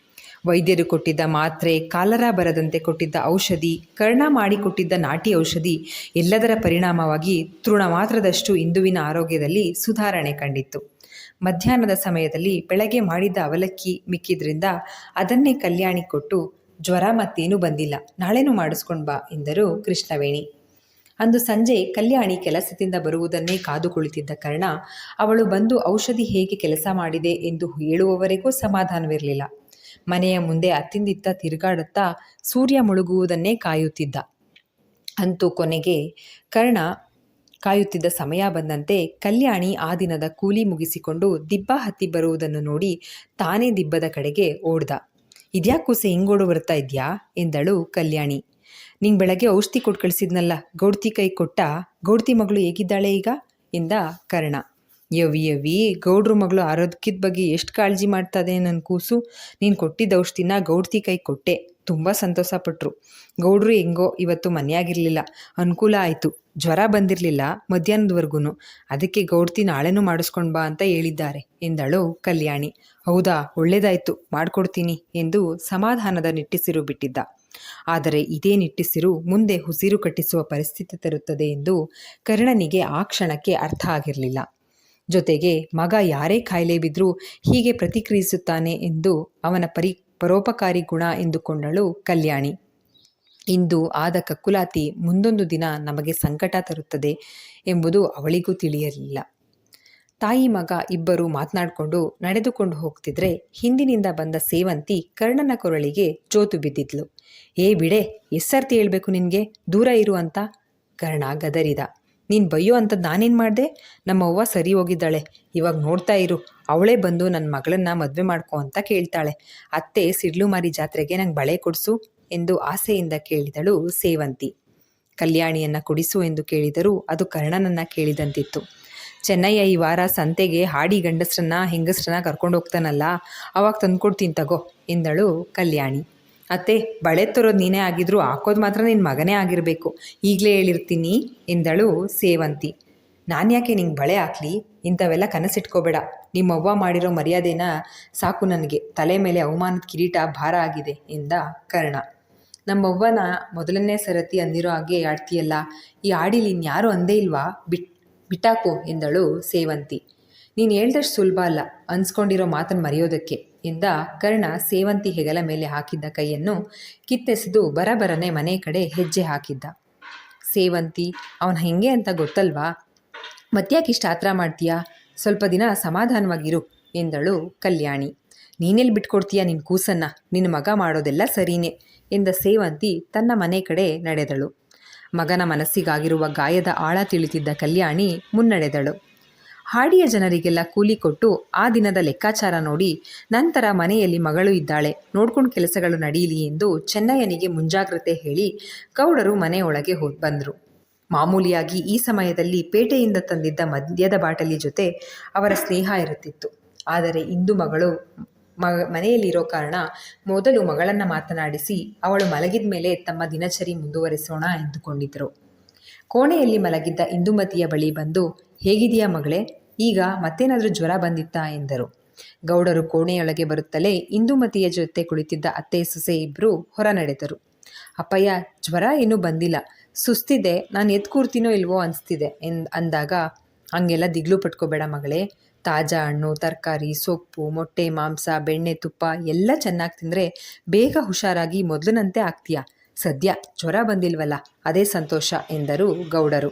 ವೈದ್ಯರು ಕೊಟ್ಟಿದ್ದ ಮಾತ್ರೆ, ಕಾಲರ ಬರದಂತೆ ಕೊಟ್ಟಿದ್ದ ಔಷಧಿ, ಕರ್ಣ ಮಾಡಿಕೊಟ್ಟಿದ್ದ ನಾಟಿ ಔಷಧಿ ಎಲ್ಲದರ ಪರಿಣಾಮವಾಗಿ ತೃಣ ಮಾತ್ರದಷ್ಟು ಇಂದುವಿನ ಆರೋಗ್ಯದಲ್ಲಿ ಸುಧಾರಣೆ ಕಂಡಿತ್ತು. ಮಧ್ಯಾಹ್ನದ ಸಮಯದಲ್ಲಿ ಬೆಳಗ್ಗೆ ಮಾಡಿದ್ದ ಅವಲಕ್ಕಿ ಮಿಕ್ಕಿದ್ರಿಂದ ಅದನ್ನೇ ಕಲ್ಯಾಣಿ ಕೊಟ್ಟು, ಜ್ವರ ಮತ್ತೇನೂ ಬಂದಿಲ್ಲ, ನಾಳೆನೂ ಮಾಡಿಸ್ಕೊಂಡು ಬಾ ಎಂದರು ಕೃಷ್ಣವೇಣಿ. ಅಂದು ಸಂಜೆ ಕಲ್ಯಾಣಿ ಕೆಲಸದಿಂದ ಬರುವುದನ್ನೇ ಕಾದು ಕುಳಿತಿದ್ದ ಕರ್ಣ ಅವಳು ಬಂದು ಔಷಧಿ ಹೇಗೆ ಕೆಲಸ ಮಾಡಿದೆ ಎಂದು ಹೇಳುವವರೆಗೂ ಸಮಾಧಾನವಿರಲಿಲ್ಲ. ಮನೆಯ ಮುಂದೆ ಅತ್ತಿಂದಿತ್ತ ತಿರುಗಾಡುತ್ತಾ ಸೂರ್ಯ ಮುಳುಗುವುದನ್ನೇ ಕಾಯುತ್ತಿದ್ದ. ಅಂತೂ ಕೊನೆಗೆ ಕರ್ಣ ಕಾಯುತ್ತಿದ್ದ ಸಮಯ ಬಂದಂತೆ ಕಲ್ಯಾಣಿ ಆ ದಿನದ ಕೂಲಿ ಮುಗಿಸಿಕೊಂಡು ದಿಬ್ಬ ಹತ್ತಿ ಬರುವುದನ್ನು ನೋಡಿ ತಾನೇ ದಿಬ್ಬದ ಕಡೆಗೆ ಓಡ್ದ. ಇದ್ಯಾಕೂಸೆ ಹಿಂಗೋಡು ಬರ್ತಾ ಇದ್ಯಾ ಎಂದಳು ಕಲ್ಯಾಣಿ. ನಿಂಗೆ ಬೆಳಗ್ಗೆ ಔಷಧಿ ಕೊಟ್ಟು ಕಳಿಸಿದ್ನಲ್ಲ, ಗೌಡ್ತಿ ಕೈ ಕೊಟ್ಟ? ಗೌಡ್ತಿ ಮಗಳು ಹೇಗಿದ್ದಾಳೆ ಈಗ ಎಂದ ಕರ್ಣ. ಯವಿ ಗೌಡ್ರ ಮಗಳು ಆರೋಗ್ಯದ ಬಗ್ಗೆ ಎಷ್ಟು ಕಾಳಜಿ ಮಾಡ್ತದೆ ನನ್ನ ಕೂಸು. ನೀನು ಕೊಟ್ಟಿದ್ದ ಔಷಧಿನ ಗೌಡ್ತಿ ಕೈ ಕೊಟ್ಟೆ, ತುಂಬ ಸಂತೋಷಪಟ್ಟರು. ಗೌಡ್ರು ಹೆಂಗೋ ಇವತ್ತು ಮನೆಯಾಗಿರಲಿಲ್ಲ, ಅನುಕೂಲ ಆಯಿತು. ಜ್ವರ ಬಂದಿರಲಿಲ್ಲ ಮಧ್ಯಾಹ್ನದವರೆಗೂ, ಅದಕ್ಕೆ ಗೌಡ್ತಿ ನಾಳೆನೂ ಮಾಡಿಸ್ಕೊಂಡು ಬಾ ಅಂತ ಹೇಳಿದ್ದಾರೆ ಎಂದಳು ಕಲ್ಯಾಣಿ. ಹೌದಾ, ಒಳ್ಳೇದಾಯಿತು, ಮಾಡಿಕೊಡ್ತೀನಿ ಎಂದು ಸಮಾಧಾನದ ನಿಟ್ಟುಸಿರು ಬಿಟ್ಟಿದ್ದ. ಆದರೆ ಇದೇ ನಿಟ್ಟುಸಿರು ಮುಂದೆ ಉಸಿರು ಕಟ್ಟಿಸುವ ಪರಿಸ್ಥಿತಿ ತರುತ್ತದೆ ಎಂದು ಕರ್ಣನಿಗೆ ಆ ಕ್ಷಣಕ್ಕೆ ಅರ್ಥ ಆಗಿರಲಿಲ್ಲ. ಜೊತೆಗೆ ಮಗ ಯಾರೇ ಕಾಯಿಲೆ ಬಿದ್ದರೂ ಹೀಗೆ ಪ್ರತಿಕ್ರಿಯಿಸುತ್ತಾನೆ ಎಂದು ಅವನ ಪರೋಪಕಾರಿ ಗುಣ ಎಂದುಕೊಂಡಳು ಕಲ್ಯಾಣಿ. ಇಂದು ಆದ ಕಕ್ಕುಲಾತಿ ಮುಂದೊಂದು ದಿನ ನಮಗೆ ಸಂಕಟ ತರುತ್ತದೆ ಎಂಬುದು ಅವಳಿಗೂ ತಿಳಿಯಲಿಲ್ಲ. ತಾಯಿ ಮಗ ಇಬ್ಬರು ಮಾತನಾಡಿಕೊಂಡು ನಡೆದುಕೊಂಡು ಹೋಗ್ತಿದ್ರೆ ಹಿಂದಿನಿಂದ ಬಂದ ಸೇವಂತಿ ಕರ್ಣನ ಕೊರಳಿಗೆ ಜೋತು ಬಿದ್ದಿದ್ಲು. ಏ ಬಿಡೆ, ಎಸ್ಸರ್ತಿ ಹೇಳ್ಬೇಕು ನಿನಗೆ, ದೂರ ಇರು ಅಂತ ಕರ್ಣ ಗದರಿದ. ನೀನು ಬೈಯೋ ಅಂಥದ್ದು ನಾನೇನು ಮಾಡಿದೆ? ನಮ್ಮವ್ವ ಸರಿ ಹೋಗಿದ್ದಾಳೆ, ಇವಾಗ ನೋಡ್ತಾ ಇರು, ಅವಳೇ ಬಂದು ನನ್ನ ಮಗಳನ್ನ ಮದುವೆ ಮಾಡ್ಕೊ ಅಂತ ಕೇಳ್ತಾಳೆ. ಅತ್ತೆ ಸಿಡ್ಲು ಮಾರಿ ಜಾತ್ರೆಗೆ ನಂಗೆ ಬಳೆ ಕೊಡಿಸು ಎಂದು ಆಸೆಯಿಂದ ಕೇಳಿದಳು ಸೇವಂತಿ. ಕಲ್ಯಾಣಿಯನ್ನು ಕೊಡಿಸು ಎಂದು ಕೇಳಿದರೂ ಅದು ಕರ್ಣನನ್ನು ಕೇಳಿದಂತಿತ್ತು. ಚೆನ್ನಯ್ಯ ಈ ವಾರ ಸಂತೆಗೆ ಹಾಡಿ ಗಂಡಸ್ರನ್ನ ಹೆಂಗಸ್ರನ್ನ ಕರ್ಕೊಂಡು ಹೋಗ್ತಾನಲ್ಲ, ಅವಾಗ ತಂದ್ಕೊಡ್ತೀನಿ ತಗೋ ಎಂದಳು ಕಲ್ಯಾಣಿ. ಅತ್ತೆ, ಬಳೆ ತರೋದು ನೀನೇ ಆಗಿದ್ರು ಹಾಕೋದು ಮಾತ್ರ ನಿನ್ನ ಮಗನೇ ಆಗಿರಬೇಕು, ಈಗಲೇ ಹೇಳಿರ್ತೀನಿ ಎಂದಳು ಸೇವಂತಿ. ನಾನು ಯಾಕೆ ನಿಂಗೆ ಬಳೆ ಹಾಕ್ಲಿ? ಇಂಥವೆಲ್ಲ ಕನಸಿಟ್ಕೋಬೇಡ. ನಿಮ್ಮವ್ವ ಮಾಡಿರೋ ಮರ್ಯಾದೆನ ಸಾಕು ನನಗೆ, ತಲೆ ಮೇಲೆ ಅವಮಾನದ ಕಿರೀಟ ಭಾರ ಆಗಿದೆ ಎಂದ ಕರ್ಣ. ನಮ್ಮವ್ವನ ಮೊದಲನೇ ಸರತಿ ಅಂದಿರೋ ಹಾಗೆ ಆಡ್ತೀಯಲ್ಲ, ಈ ಹಾಡಿಲಿ ಇನ್ಯಾರು ಅಂದೇ ಇಲ್ವಾ? ಬಿಟ್ಟಾಕು ಎಂದಳು ಸೇವಂತಿ. ನೀನು ಹೇಳ್ದಷ್ಟು ಸುಲಭ ಅಲ್ಲ ಅನ್ಸ್ಕೊಂಡಿರೋ ಮಾತನ್ನು ಮರೆಯೋದಕ್ಕೆ ಎಂದ ಕರ್ಣ ಸೇವಂತಿ ಹೆಗಲ ಮೇಲೆ ಹಾಕಿದ್ದ ಕೈಯನ್ನು ಕಿತ್ತೆಸೆದು ಬರಬರನೆ ಮನೆ ಕಡೆ ಹೆಜ್ಜೆ ಹಾಕಿದ್ದ. ಸೇವಂತಿ, ಅವನು ಹೆಂಗೆ ಅಂತ ಗೊತ್ತಲ್ವಾ? ಮತ್ತ್ಯಾಕಿಷ್ಟು ಆತ್ರ ಮಾಡ್ತೀಯಾ? ಸ್ವಲ್ಪ ದಿನ ಸಮಾಧಾನವಾಗಿರು ಎಂದಳು ಕಲ್ಯಾಣಿ. ನೀನೆಲ್ಲಿ ಬಿಟ್ಕೊಡ್ತೀಯ ನಿನ್ನ ಕೂಸನ್ನ? ನಿನ್ನ ಮಗ ಮಾಡೋದೆಲ್ಲ ಸರಿಯೇ ಎಂದ ಸೇವಂತಿ ತನ್ನ ಮನೆ ಕಡೆ ನಡೆದಳು. ಮಗನ ಮನಸ್ಸಿಗಾಗಿರುವ ಗಾಯದ ಆಳ ತಿಳಿತಿದ್ದ ಕಲ್ಯಾಣಿ ಮುನ್ನಡೆದಳು. ಹಾಡಿಯ ಜನರಿಗೆಲ್ಲ ಕೂಲಿ ಕೊಟ್ಟು ಆ ದಿನದ ಲೆಕ್ಕಾಚಾರ ನೋಡಿ ನಂತರ ಮನೆಯಲ್ಲಿ ಮಗಳು ಇದ್ದಾಳೆ, ನೋಡ್ಕೊಂಡು ಕೆಲಸಗಳು ನಡೆಯಲಿ ಎಂದು ಚೆನ್ನಯ್ಯನಿಗೆ ಮುಂಜಾಗ್ರತೆ ಹೇಳಿ ಗೌಡರು ಮನೆಯೊಳಗೆ ಬಂದರು. ಮಾಮೂಲಿಯಾಗಿ ಈ ಸಮಯದಲ್ಲಿ ಪೇಟೆಯಿಂದ ತಂದಿದ್ದ ಮದ್ಯದ ಬಾಟಲಿ ಜೊತೆ ಅವರ ಸ್ನೇಹ ಇರುತ್ತಿತ್ತು. ಆದರೆ ಇಂದು ಮಗಳು ಮನೆಯಲ್ಲಿರೋ ಕಾರಣ ಮೊದಲು ಮಗಳನ್ನು ಮಾತನಾಡಿಸಿ ಅವಳು ಮಲಗಿದ ಮೇಲೆ ತಮ್ಮ ದಿನಚರಿ ಮುಂದುವರಿಸೋಣ ಎಂದುಕೊಂಡಿದ್ದರು. ಕೋಣೆಯಲ್ಲಿ ಮಲಗಿದ್ದ ಇಂದುಮತಿಯ ಬಳಿ ಬಂದು, ಹೇಗಿದೆಯಾ ಮಗಳೇ, ಈಗ ಮತ್ತೇನಾದರೂ ಜ್ವರ ಬಂದಿತ್ತಾ ಎಂದರು. ಗೌಡರು ಕೋಣೆಯೊಳಗೆ ಬರುತ್ತಲೇ ಇಂದುಮತಿಯ ಜೊತೆ ಕುಳಿತಿದ್ದ ಅತ್ತೆ ಸೊಸೆ ಇಬ್ಬರು ಹೊರ ನಡೆದರು. ಅಪ್ಪಯ್ಯ, ಜ್ವರ ಏನೂ ಬಂದಿಲ್ಲ, ಸುಸ್ತಿದೆ, ನಾನು ಎದ್ದು ಕೂರ್ತೀನೋ ಇಲ್ವೋ ಅನಿಸ್ತಿದೆ ಅಂದಾಗ, ಹಂಗೆಲ್ಲ ದಿಗ್ಲು ಪಟ್ಕೋಬೇಡ ಮಗಳೇ, ತಾಜಾ ಹಣ್ಣು, ತರಕಾರಿ, ಸೊಪ್ಪು, ಮೊಟ್ಟೆ, ಮಾಂಸ, ಬೆಣ್ಣೆ, ತುಪ್ಪ ಎಲ್ಲ ಚೆನ್ನಾಗಿ ತಿಂದರೆ ಬೇಗ ಹುಷಾರಾಗಿ ಮೊದಲಿನಂತೆ ಆಗ್ತೀಯ. ಸದ್ಯ ಜ್ವರ ಬಂದಿಲ್ವಲ್ಲ, ಅದೇ ಸಂತೋಷ ಎಂದರು ಗೌಡರು.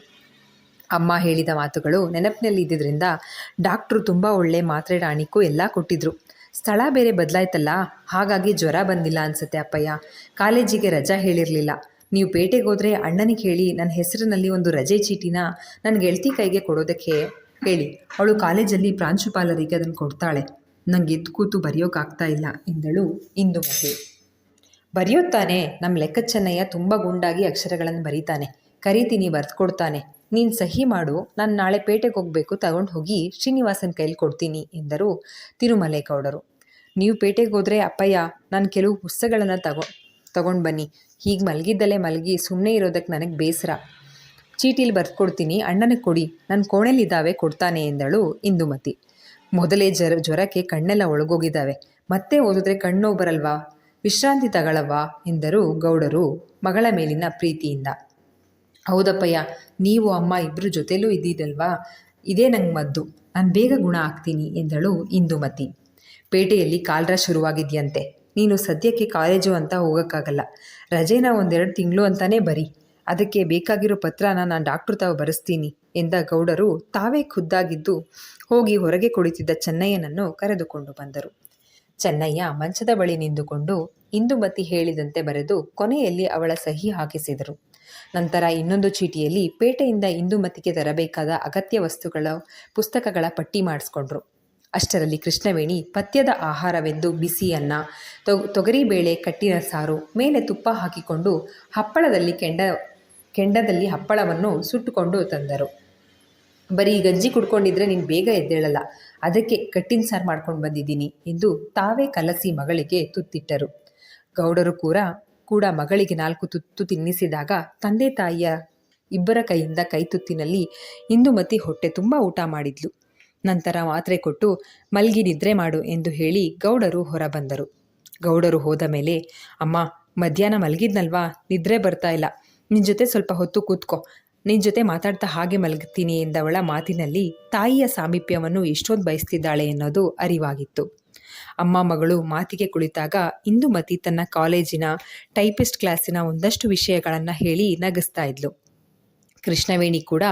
ಅಮ್ಮ ಹೇಳಿದ ಮಾತುಗಳು ನೆನಪಿನಲ್ಲಿ ಇದ್ದಿದ್ದರಿಂದ ಡಾಕ್ಟ್ರು ತುಂಬ ಒಳ್ಳೆ ಮಾತ್ರೆ ಟಾಣಿಕ್ಕು ಎಲ್ಲ ಕೊಟ್ಟಿದ್ರು. ಸ್ಥಳ ಬೇರೆ ಬದಲಾಯ್ತಲ್ಲ, ಹಾಗಾಗಿ ಜ್ವರ ಬಂದಿಲ್ಲ ಅನ್ಸುತ್ತೆ ಅಪ್ಪಯ್ಯ. ಕಾಲೇಜಿಗೆ ರಜಾ ಹೇಳಿರಲಿಲ್ಲ. ನೀವು ಪೇಟೆಗೆ ಹೋದರೆ ಅಣ್ಣನಿಗೆ ಹೇಳಿ ನನ್ನ ಹೆಸರಿನಲ್ಲಿ ಒಂದು ರಜೆ ಚೀಟಿನ ನನ್ನ ಗೆಳತಿ ಕೈಗೆ ಕೊಡೋದಕ್ಕೆ ಹೇಳಿ, ಅವಳು ಕಾಲೇಜಲ್ಲಿ ಪ್ರಾಂಶುಪಾಲರಿಗೆ ಅದನ್ನು ಕೊಡ್ತಾಳೆ. ನಂಗೆ ಎದ್ದು ಕೂತು ಬರೆಯೋಕ್ಕಾಗ್ತಾ ಇಲ್ಲ ಎಂದಳು ಇಂದುಮತಿ. ಬರೆಯೋತ್ತಾನೆ, ನಮ್ಮ ಲೆಕ್ಕ ಚೆನ್ನಯ್ಯ ತುಂಬ ಗುಂಡಾಗಿ ಅಕ್ಷರಗಳನ್ನು ಬರೀತಾನೆ, ಕರಿತೀನಿ, ಬರೆದುಕೊಡ್ತಾನೆ. ನೀನು ಸಹಿ ಮಾಡು, ನಾನು ನಾಳೆ ಪೇಟೆಗೆ ಹೋಗಬೇಕು, ತಗೊಂಡು ಹೋಗಿ ಶ್ರೀನಿವಾಸನ ಕೈಲಿ ಕೊಡ್ತೀನಿ ಎಂದರು ತಿರುಮಲೇಗೌಡರು. ನೀವು ಪೇಟೆಗೆ ಹೋದರೆ ಅಪ್ಪಯ್ಯ, ನಾನು ಕೆಲವು ಪುಸ್ತಕಗಳನ್ನು ತಗೊಂಡು ಬನ್ನಿ, ಹೀಗೆ ಮಲಗಿದ್ದಲ್ಲೇ ಮಲಗಿ ಸುಮ್ಮನೆ ಇರೋದಕ್ಕೆ ನನಗೆ ಬೇಸರ. ಚೀಟಿಲಿ ಬರ್ಕೊಡ್ತೀನಿ, ಅಣ್ಣನಿಗೆ ಕೊಡಿ, ನನ್ನ ಕೋಣೆಲಿದ್ದಾವೆ, ಕೊಡ್ತಾನೆ ಎಂದಳು ಇಂದುಮತಿ. ಮೊದಲೇ ಜ್ವರಕ್ಕೆ ಕಣ್ಣೆಲ್ಲ ಒಳಗೋಗಿದ್ದಾವೆ, ಮತ್ತೆ ಓದಿದ್ರೆ ಕಣ್ಣು ಬರಲ್ವಾ, ವಿಶ್ರಾಂತಿ ತಗೊಳವ್ವಾ ಎಂದರು ಗೌಡರು ಮಗಳ ಮೇಲಿನ ಪ್ರೀತಿಯಿಂದ. ಹೌದಪ್ಪಯ್ಯ, ನೀವು ಅಮ್ಮ ಇಬ್ಬರು ಜೊತೆಲೂ ಇದ್ದೀರಲ್ವಾ, ಇದೇ ನಂಗೆ ಮದ್ದು, ನಾನು ಬೇಗ ಗುಣ ಆಗ್ತೀನಿ ಎಂದಳು ಇಂದುಮತಿ. ಪೇಟೆಯಲ್ಲಿ ಕಾಲ್ರ ಶುರುವಾಗಿದೆಯಂತೆ, ನೀನು ಸದ್ಯಕ್ಕೆ ಕಾಲೇಜು ಅಂತ ಹೋಗೋಕ್ಕಾಗಲ್ಲ, ರಜೆನ 1-2 ತಿಂಗಳು ಅಂತಾನೇ ಬರಿ, ಅದಕ್ಕೆ ಬೇಕಾಗಿರೋ ಪತ್ರನ ನಾನು ಡಾಕ್ಟ್ರು ತಾವು ಬರೆಸ್ತೀನಿ ಎಂದ ಗೌಡರು ತಾವೇ ಖುದ್ದಾಗಿದ್ದು ಹೋಗಿ ಹೊರಗೆ ಕುಳಿತಿದ್ದ ಚೆನ್ನಯ್ಯನನ್ನು ಕರೆದುಕೊಂಡು ಬಂದರು. ಚೆನ್ನಯ್ಯ ಮಂಚದ ಬಳಿ ನಿಂತುಕೊಂಡು ಇಂದುಮತಿ ಹೇಳಿದಂತೆ ಬರೆದು ಕೊನೆಯಲ್ಲಿ ಅವಳ ಸಹಿ ಹಾಕಿಸಿದರು. ನಂತರ ಇನ್ನೊಂದು ಚೀಟಿಯಲ್ಲಿ ಪೇಟೆಯಿಂದ ಇಂದುಮತಿಗೆ ತರಬೇಕಾದ ಅಗತ್ಯ ವಸ್ತುಗಳ ಪುಸ್ತಕಗಳ ಪಟ್ಟಿ ಮಾಡಿಸ್ಕೊಂಡ್ರು. ಅಷ್ಟರಲ್ಲಿ ಕೃಷ್ಣವೇಣಿ ಪಥ್ಯದ ಆಹಾರವೆಂದು ಬಿಸಿ ಅನ್ನ, ತೊಗರಿಬೇಳೆ ಕಟ್ಟಿನ ಸಾರು, ಮೇಲೆ ತುಪ್ಪ ಹಾಕಿಕೊಂಡು ಹಪ್ಪಳದಲ್ಲಿ ಕೆಂಡದಲ್ಲಿ ಹಪ್ಪಳವನ್ನು ಸುಟ್ಟುಕೊಂಡು ತಂದರು. ಬರೀ ಗಂಜಿ ಕುಡ್ಕೊಂಡಿದ್ರೆ ನೀನು ಬೇಗ ಎದ್ದೇಳಲ್ಲ, ಅದಕ್ಕೆ ಕಟ್ಟಿನ ಸಾರು ಮಾಡ್ಕೊಂಡು ಬಂದಿದ್ದೀನಿ ಎಂದು ತಾವೇ ಕಲಸಿ ಮಗಳಿಗೆ ತುತ್ತಿಟ್ಟರು. ಗೌಡರು ಕೂಡ ಮಗಳಿಗೆ 4 ತುತ್ತು ತಿನ್ನಿಸಿದಾಗ ತಂದೆ ತಾಯಿಯ ಇಬ್ಬರ ಕೈಯಿಂದ ಕೈ ತುತ್ತಿನಲ್ಲಿ ಇಂದುಮತಿ ಹೊಟ್ಟೆ ತುಂಬ ಊಟ ಮಾಡಿದ್ಲು. ನಂತರ ಮಾತ್ರೆ ಕೊಟ್ಟು ಮಲ್ಗಿ ನಿದ್ರೆ ಮಾಡು ಎಂದು ಹೇಳಿ ಗೌಡರು ಹೊರಬಂದರು. ಗೌಡರು ಹೋದ ಮೇಲೆ, ಅಮ್ಮ ಮಧ್ಯಾಹ್ನ ಮಲಗಿದ್ನಲ್ವಾ, ನಿದ್ರೆ ಬರ್ತಾ ಇಲ್ಲ, ನಿನ್ನ ಜೊತೆ ಸ್ವಲ್ಪ ಹೊತ್ತು ಕೂತ್ಕೋ, ನಿನ್ನ ಜೊತೆ ಮಾತಾಡ್ತಾ ಹಾಗೆ ಮಲಗ್ತೀನಿ ಎಂದವಳ ಮಾತಿನಲ್ಲಿ ತಾಯಿಯ ಸಾಮೀಪ್ಯವನ್ನು ಎಷ್ಟೊಂದು ಬಯಸ್ತಿದ್ದಾಳೆ ಎನ್ನೋದು ಅರಿವಾಗಿತ್ತು. ಅಮ್ಮ ಮಗಳು ಮಾತಿಗೆ ಕುಳಿತಾಗ ಇಂದುಮತಿ ತನ್ನ ಕಾಲೇಜಿನ ಟೈಪಿಸ್ಟ್ ಕ್ಲಾಸಿನ ಒಂದಷ್ಟು ವಿಷಯಗಳನ್ನು ಹೇಳಿ ನಗಿಸ್ತಾ ಇದ್ಲು. ಕೃಷ್ಣವೇಣಿ ಕೂಡ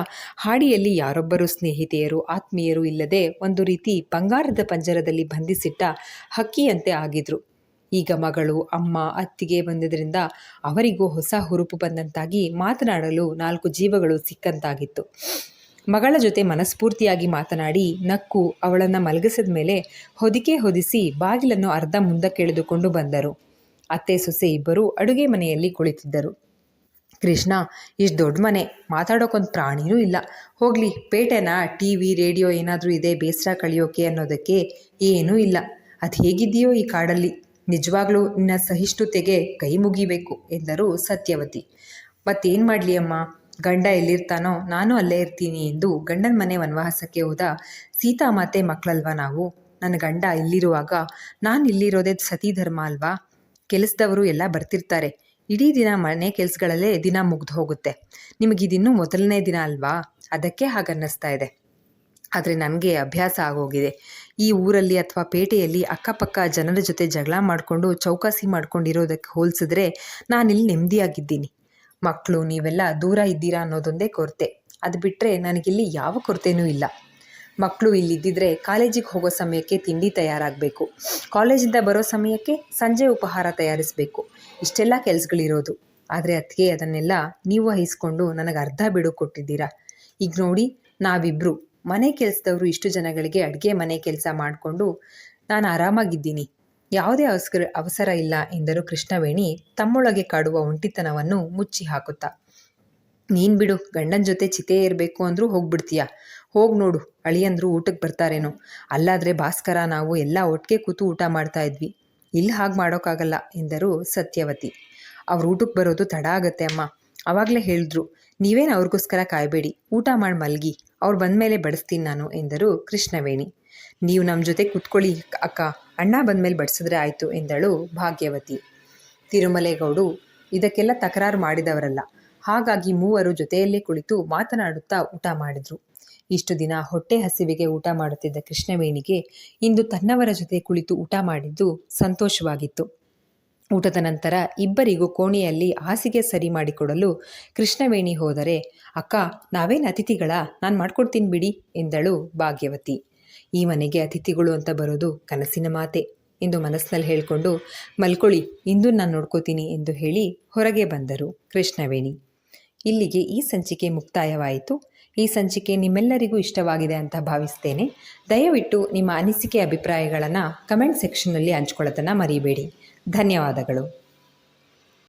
ಹಾಡಿಯಲ್ಲಿ ಯಾರೊಬ್ಬರು ಸ್ನೇಹಿತೆಯರು ಆತ್ಮೀಯರು ಇಲ್ಲದೆ ಒಂದು ರೀತಿ ಬಂಗಾರದ ಪಂಜರದಲ್ಲಿ ಬಂಧಿಸಿಟ್ಟ ಹಕ್ಕಿಯಂತೆ ಆಗಿದ್ರು. ಈಗ ಮಗಳು ಅಮ್ಮ ಅತ್ತಿಗೆ ಬಂದಿದ್ದರಿಂದ ಅವರಿಗೂ ಹೊಸ ಹುರುಪು ಬಂದಂತಾಗಿ ಮಾತನಾಡಲು 4 ಜೀವಗಳು ಸಿಕ್ಕಂತಾಗಿತ್ತು. ಮಗಳ ಜೊತೆ ಮನಸ್ಫೂರ್ತಿಯಾಗಿ ಮಾತನಾಡಿ ನಕ್ಕು ಅವಳನ್ನು ಮಲಗಿಸಿದ ಮೇಲೆ ಹೊದಿಸಿ ಬಾಗಿಲನ್ನು ಅರ್ಧ ಮುಂದಕ್ಕೆ ಎಳೆದುಕೊಂಡು ಬಂದರು. ಅತ್ತೆ ಸೊಸೆ ಇಬ್ಬರು ಅಡುಗೆ ಮನೆಯಲ್ಲಿ ಕುಳಿತಿದ್ದರು. ಕೃಷ್ಣ, ಇಷ್ಟು ದೊಡ್ಡ ಮನೆ, ಮಾತಾಡೋಕ್ಕೊಂದು ಪ್ರಾಣಿನೂ ಇಲ್ಲ, ಹೋಗಲಿ ಪೇಟೆನ TV ರೇಡಿಯೋ ಏನಾದರೂ ಇದೆ ಬೇಸರ ಕಳೆಯೋಕೆ ಅನ್ನೋದಕ್ಕೆ ಏನೂ ಇಲ್ಲ, ಅದು ಹೇಗಿದೆಯೋ ಈ ಕಾಡಲ್ಲಿ, ನಿಜವಾಗ್ಲೂ ನಿನ್ನ ಸಹಿಷ್ಣುತೆಗೆ ಕೈ ಮುಗಿಬೇಕು ಎಂದರು ಸತ್ಯವತಿ. ಮತ್ತೇನು ಮಾಡಲಿ ಅಮ್ಮ, ಗಂಡ ಎಲ್ಲಿರ್ತಾನೋ ನಾನು ಅಲ್ಲೇ ಇರ್ತೀನಿ ಎಂದು ಗಂಡನ ಮನೆ ವನವಾಸಕ್ಕೆ ಹೋದ ಸೀತಾಮಾತೆ ಮಕ್ಕಳಲ್ವಾ ನಾವು. ನನ್ನ ಗಂಡ ಇಲ್ಲಿರುವಾಗ ನಾನು ಇಲ್ಲಿರೋದೇ ಸತಿ ಧರ್ಮ ಅಲ್ವಾ. ಕೆಲಸದವರು ಎಲ್ಲ ಬರ್ತಿರ್ತಾರೆ, ಇಡೀ ದಿನ ಮನೆ ಕೆಲಸಗಳಲ್ಲೇ ದಿನ ಮುಗ್ದು ಹೋಗುತ್ತೆ. ನಿಮಗಿದಿನ್ನೂ ಮೊದಲನೇ ದಿನ ಅಲ್ವಾ, ಅದಕ್ಕೆ ಹಾಗನ್ನಿಸ್ತಾ ಇದೆ. ಆದರೆ ನನಗೆ ಅಭ್ಯಾಸ ಆಗೋಗಿದೆ. ಈ ಊರಲ್ಲಿ ಅಥವಾ ಪೇಟೆಯಲ್ಲಿ ಅಕ್ಕಪಕ್ಕ ಜನರ ಜೊತೆ ಜಗಳ ಮಾಡಿಕೊಂಡು ಚೌಕಾಸಿ ಮಾಡ್ಕೊಂಡಿರೋದಕ್ಕೆ ಹೋಲಿಸಿದ್ರೆ ನಾನಿಲ್ಲಿ ನೆಮ್ಮದಿಯಾಗಿದ್ದೀನಿ. ಮಕ್ಕಳು ನೀವೆಲ್ಲ ದೂರ ಇದ್ದೀರಾ ಅನ್ನೋದೊಂದೇ ಕೊರತೆ, ಅದು ಬಿಟ್ಟರೆ ನನಗಿಲ್ಲಿ ಯಾವ ಕೊರತೆಯೂ ಇಲ್ಲ. ಮಕ್ಕಳು ಇಲ್ಲಿದ್ದಿದ್ರೆ ಕಾಲೇಜಿಗೆ ಹೋಗೋ ಸಮಯಕ್ಕೆ ತಿಂಡಿ ತಯಾರಾಗಬೇಕು, ಕಾಲೇಜಿಂದ ಬರೋ ಸಮಯಕ್ಕೆ ಸಂಜೆ ಉಪಹಾರ ತಯಾರಿಸಬೇಕು, ಇಷ್ಟೆಲ್ಲ ಕೆಲಸಗಳಿರೋದು. ಆದರೆ ಅದಕ್ಕೆ ಅದನ್ನೆಲ್ಲ ನೀವು ವಹಿಸ್ಕೊಂಡು ನನಗೆ ಅರ್ಧ ಬಿಡು ಕೊಟ್ಟಿದ್ದೀರಾ. ಈಗ ನೋಡಿ, ನಾವಿಬ್ಬರು ಮನೆ ಕೆಲಸದವರು ಇಷ್ಟು ಜನಗಳಿಗೆ ಅಡುಗೆ ಮನೆ ಕೆಲಸ ಮಾಡಿಕೊಂಡು ನಾನು ಆರಾಮಾಗಿದ್ದೀನಿ, ಯಾವುದೇ ಅವಸರ ಇಲ್ಲ ಎಂದರು ಕೃಷ್ಣವೇಣಿ ತಮ್ಮೊಳಗೆ ಕಾಡುವ ಒಂಟಿತನವನ್ನು ಮುಚ್ಚಿ ಹಾಕುತ್ತಾ. ನೀನು ಬಿಡು, ಗಂಡನ ಜೊತೆ ಚಿತೆ ಇರಬೇಕು ಅಂದರೂ ಹೋಗ್ಬಿಡ್ತೀಯ. ಹೋಗಿ ನೋಡು, ಅಳಿಯಂದ್ರು ಊಟಕ್ಕೆ ಬರ್ತಾರೇನೋ, ಅಲ್ಲಾದರೆ ಭಾಸ್ಕರ ನಾವು ಎಲ್ಲ ಒಟ್ಟಿಗೆ ಕೂತು ಊಟ ಮಾಡ್ತಾ ಇದ್ವಿ, ಇಲ್ಲಿ ಹಾಗೆ ಮಾಡೋಕ್ಕಾಗಲ್ಲ ಎಂದರು ಸತ್ಯವತಿ. ಅವ್ರು ಊಟಕ್ಕೆ ಬರೋದು ತಡ ಆಗತ್ತೆ ಅಮ್ಮ, ಆವಾಗಲೇ ಹೇಳಿದ್ರು, ನೀವೇನು ಅವ್ರಿಗೋಸ್ಕರ ಕಾಯಬೇಡಿ, ಊಟ ಮಾಡಿ ಮಲಗಿ, ಅವ್ರು ಬಂದಮೇಲೆ ಬಡಿಸ್ತೀನಿ ನಾನು ಎಂದರು ಕೃಷ್ಣವೇಣಿ. ನೀವು ನಮ್ಮ ಜೊತೆ ಕೂತ್ಕೊಳ್ಳಿ ಅಕ್ಕ, ಅಣ್ಣ ಬಂದಮೇಲೆ ಬಡಿಸಿದ್ರೆ ಆಯಿತು ಎಂದಳು ಭಾಗ್ಯವತಿ. ತಿರುಮಲೇಗೌಡು ಇದಕ್ಕೆಲ್ಲ ತಕರಾರು ಮಾಡಿದವರಲ್ಲ, ಹಾಗಾಗಿ ಮೂವರು ಜೊತೆಯಲ್ಲೇ ಕುಳಿತು ಮಾತನಾಡುತ್ತಾ ಊಟ ಮಾಡಿದ್ರು. ಇಷ್ಟು ದಿನ ಹೊಟ್ಟೆ ಹಸಿವಿಗೆ ಊಟ ಮಾಡುತ್ತಿದ್ದ ಕೃಷ್ಣವೇಣಿಗೆ ಇಂದು ತನ್ನವರ ಜೊತೆ ಕುಳಿತು ಊಟ ಮಾಡಿದ್ದು ಸಂತೋಷವಾಗಿತ್ತು. ಊಟದ ನಂತರ ಇಬ್ಬರಿಗೂ ಕೋಣೆಯಲ್ಲಿ ಹಾಸಿಗೆ ಸರಿ ಮಾಡಿಕೊಡಲು ಕೃಷ್ಣವೇಣಿ ಹೋದರೆ, ಅಕ್ಕ ನಾವೇನು ಅತಿಥಿಗಳ, ನಾನು ಮಾಡ್ಕೊಡ್ತೀನಿ ಬಿಡಿ ಎಂದಳು ಭಾಗ್ಯವತಿ. ಈ ಮನೆಗೆ ಅತಿಥಿಗಳು ಅಂತ ಬರೋದು ಕನಸಿನ ಮಾತೆ ಎಂದು ಮನಸ್ಸಿನಲ್ಲಿ ಹೇಳಿಕೊಂಡು, ಮಲ್ಕೊಳ್ಳಿ, ಇಂದು ನಾನು ನೋಡ್ಕೋತೀನಿ ಎಂದು ಹೇಳಿ ಹೊರಗೆ ಬಂದರು ಕೃಷ್ಣವೇಣಿ. ಇಲ್ಲಿಗೆ ಈ ಸಂಚಿಕೆ ಮುಕ್ತಾಯವಾಯಿತು. ಈ ಸಂಚಿಕೆ ನಿಮ್ಮೆಲ್ಲರಿಗೂ ಇಷ್ಟವಾಗಿದೆ ಅಂತ ಭಾವಿಸ್ತೇನೆ. ದಯವಿಟ್ಟು ನಿಮ್ಮ ಅನಿಸಿಕೆ ಅಭಿಪ್ರಾಯಗಳನ್ನು ಕಮೆಂಟ್ ಸೆಕ್ಷನ್ನಲ್ಲಿ ಹಂಚ್ಕೊಳ್ಳೋದನ್ನು ಮರಿಬೇಡಿ. ಧನ್ಯವಾದಗಳು.